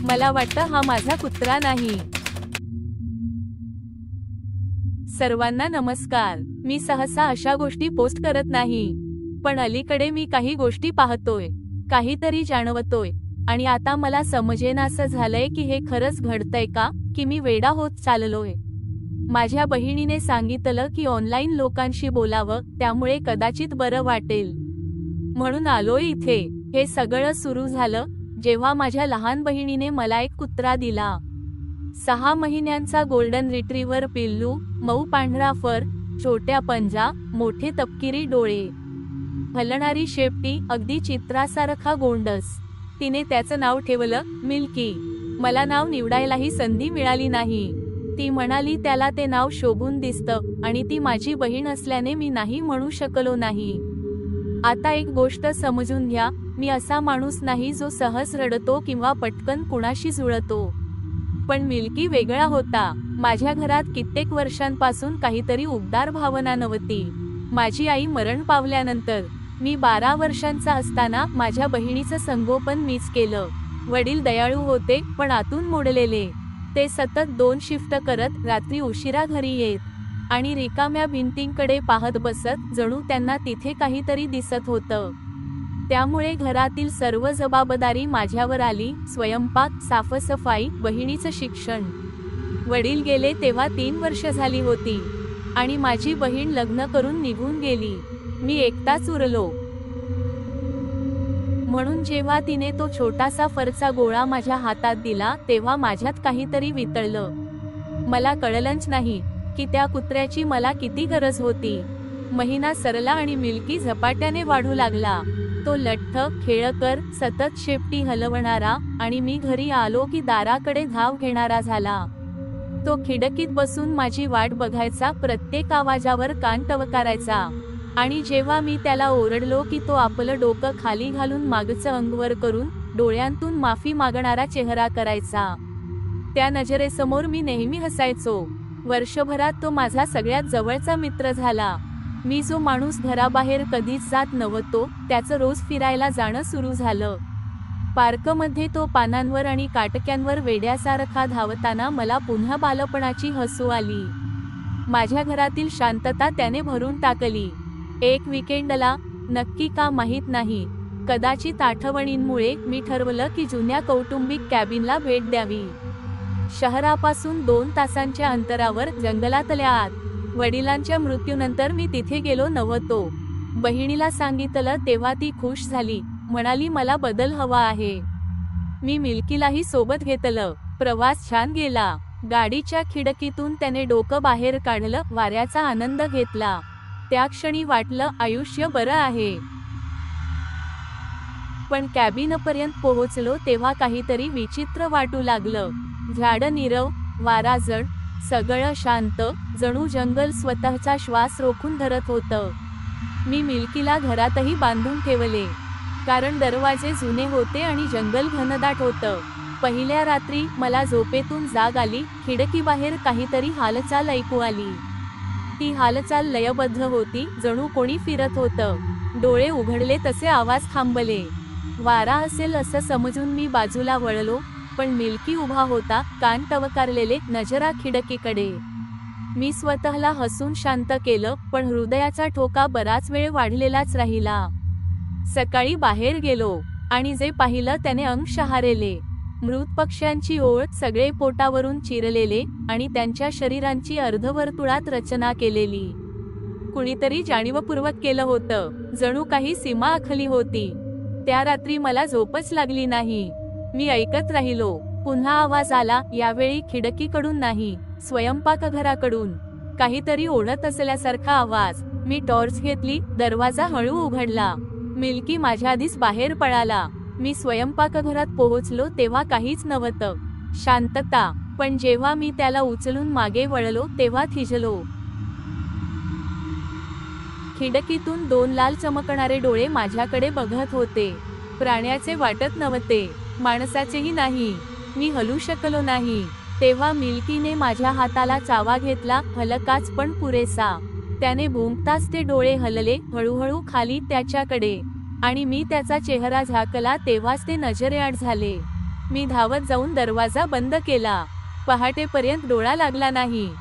मला वाटतं हा माझा कुत्रा नाही. सर्वांना नमस्कार. मी सहसा अशा गोष्टी पोस्ट करत नाही, पण अलीकडे मी काही गोष्टी पाहतोय, काहीतरी जाणवतोय, आणि आता मला समजेनासं झालंय की हे खरंच घडतंय का, की मी वेडा होत चाललोय. माझ्या बहिणीने सांगितलं की ऑनलाईन लोकांशी बोलावं, त्यामुळे कदाचित बरं वाटेल, म्हणून आलोय इथे. हे सगळं सुरू झालं जेव्हा माझ्या लहान बहिणीने मला एक कुत्रा दिला. 6 महिन्यांचा गोल्डन रिट्रीव्हर पिल्लू, मऊ पांढरा फर, छोट्या पंजा, मोठे तपकिरी डोळे, हलणारी शेपटी, अगदी चित्रासारखा गोंडस. तिने त्याचं नाव ठेवलं मिल्की. मला नाव निवडायलाही संधी मिळाली नाही. ती म्हणाली त्याला ते नाव शोभून दिसतं, आणि ती माझी बहीण असल्याने मी नाही म्हणू शकलो नाही. आता एक गोष्ट समजून घ्या, मी असा माणूस नाही जो सहज रडतो किंवा पटकन कुणाशी जुळतो. पण मिल्की वेगळा होता. माझ्या घरात कित्येक वर्षांपासून काहीतरी उबदार भावना नव्हती. माझी आई मरण पावल्यानंतर मी 12 वर्षांचा असताना माझ्या बहिणीचं संगोपन मीच केलं. वडील दयाळू होते, पण आतून मोडलेले. ते सतत 2 शिफ्ट करत रात्री उशिरा घरी येत, आणि रिकाम्या भिंतींकडे पाहत बसत, जणू त्यांना तिथे काहीतरी दिसत होतं. त्यामुळे घरातील सर्व जबाबदारी माझ्यावर आली. स्वयंपाक, साफसफाई, बहिणीचं शिक्षण. वडील गेले तेव्हा 3 वर्ष झाली होती, आणि माझी बहीण लग्न करून निघून गेली. मी एकटाच उरलो. म्हणून जेव्हा तिने तो छोटासा फरचा गोळा माझ्या हातात दिला, तेव्हा माझ्यात काहीतरी वितळलं. मला कळलंच नाही की त्या कुत्र्याची मला किती गरज होती. महिना सरला आणि मिल्की झपाट्याने वाढू लागला. तो लठ्ठ, खेळकर, सतत शेपटी हलवणारा, आणि मी घरी आलो की दाराकडे धाव घेणारा झाला. तो खिडकीत बसून माझी वाट बघायचा, प्रत्येक आवाजावर कान टवकारायचा, आणि जेव्हा मी त्याला ओरडलो की तो आपलं डोकं खाली घालून मागचं अंगवर करून डोळ्यांतून माफी मागणारा चेहरा करायचा. त्या नजरेसमोर मी नेहमी हसायचो. वर्षभरात तो माझा सगळ्यात जवळचा मित्र झाला. मी जो माणूस घराबाहेर कधीच जात नव्हतो, त्याचं रोज फिरायला जाणं सुरू झालं. पार्कमध्ये तो पानांवर आणि काटक्यांवर वेड्यासारखा धावताना मला पुन्हा बालपणाची हसू आली. माझ्या घरातील शांतता त्याने भरून टाकली. एक विकेंडला, नक्की का माहीत नाही, कदाचित आठवणींमुळे, मी ठरवलं की जुन्या कौटुंबिक कॅबिनला भेट द्यावी. शहरापासून 2 तासांच्या अंतरावर, जंगलातल्या आत. वडिलांच्या मृत्यूनंतर मी तिथे गेलो नव्हतो. बहिणीला सांगितलं तेव्हा ती खुश झाली, म्हणाली मला बदल हवा आहे. मी मिल्कीलाही सोबत घेतलं. प्रवास छान गेला. गाडीच्या खिडकीतून त्याने डोकं बाहेर काढलं, वाऱ्याचा आनंद घेतला. त्या क्षणी वाटलं आयुष्य बरं आहे. पण कॅबिनपर्यंत पोहोचलो तेव्हा काहीतरी विचित्र वाटू लागलं. झाडं नीरव, वारा जड, सगळं शांत, जणू जंगल स्वतःचा श्वास रोखून धरत होतं. मी मिल्कीला घरातही बांधून ठेवले, कारण दरवाजे जुने होते आणि जंगल घनदाट होतं. पहिल्या रात्री मला झोपेतून जाग आली. खिडकीबाहेर काहीतरी हालचाल ऐकू आली. ती हालचाल लयबद्ध होती, जणू कोणी फिरत होतं. डोळे उघडले तसे आवाज थांबले. वारा असेल असं समजून मी बाजूला वळलो, पण मिल्की उभा होता, कान टवकारलेले, नजरा खिडकीकडे. मी स्वतःला हसून शांत केलं, पण हृदयाचा ठोका बराच वेळ वाढलेलाच राहिला. सकाळी बाहेर गेलो, आणि जे पाहिलं त्याने अंग शहारेले. मृत पक्ष्यांची ओळ, सगळे पोटावरून चिरलेले, आणि त्यांच्या शरीरांची अर्धवर्तुळात रचना केलेली. कुणीतरी जाणीवपूर्वक केलं होतं, जणू काही सीमा आखली होती. त्या रात्री मला झोपच लागली नाही. मी ऐकत राहिलो. पुन्हा आवाज आला, यावेळी खिडकीकडून नाही, स्वयंपाकघराकडून. काहीतरी ओढत असल्यासारखा आवाज. मी टॉर्च घेतली, दरवाजा हळू उघडला. मिल्की माझ्या आधीच बाहेर पळाला. मी स्वयंपाकघरात पोहोचलो तेव्हा काहीच नव्हतं, शांतता. पण जेव्हा मी त्याला उचलून मागे वळलो तेव्हा थिजलो. खिडकीतून 2 लाल चमकणारे डोळे माझ्याकडे बघत होते. प्राण्याचे वाटत नव्हते, माणसाचेही नाही. मी हलू शकलो नाही. तेव्हा मिल्कीने माझ्या हाताला चावा घेतला, हलकाच पण पुरेसा. त्याने भुंकताच ते डोळे हलले, हळूहळू खाली त्याच्याकडे, आणि मी त्याचा चेहरा झाकला तेव्हाच ते नजरेआड झाले. मी धावत जाऊन दरवाजा बंद केला. पहाटेपर्यंत डोळा लागला नाही.